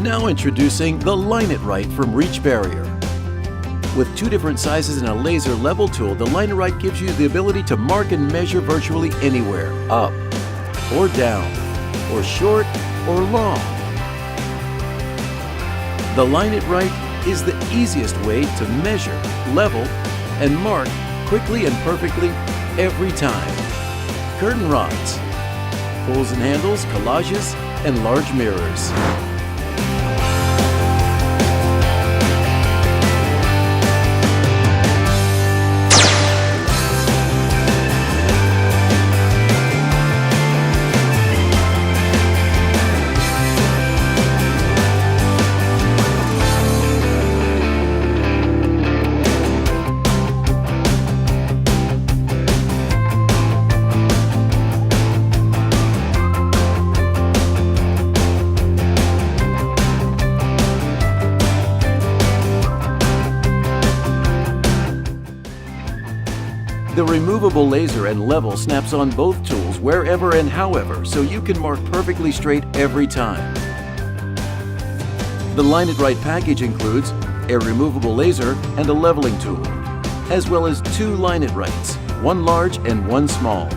Now introducing the Line It Right from Reach Barrier. With two different sizes and a laser level tool, the Line It Right gives you the ability to mark and measure virtually anywhere, up or down, or short or long. The Line It Right is the easiest way to measure, level, and mark quickly and perfectly every time. Curtain rods, pulls and handles, collages, and large mirrors. The removable laser and level snaps on both tools wherever and however, so you can mark perfectly straight every time. The Line It Right package includes a removable laser and a leveling tool, as well as two Line It Rights, one large and one small.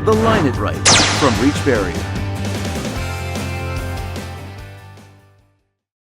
The Line It Right from Reach Barrier.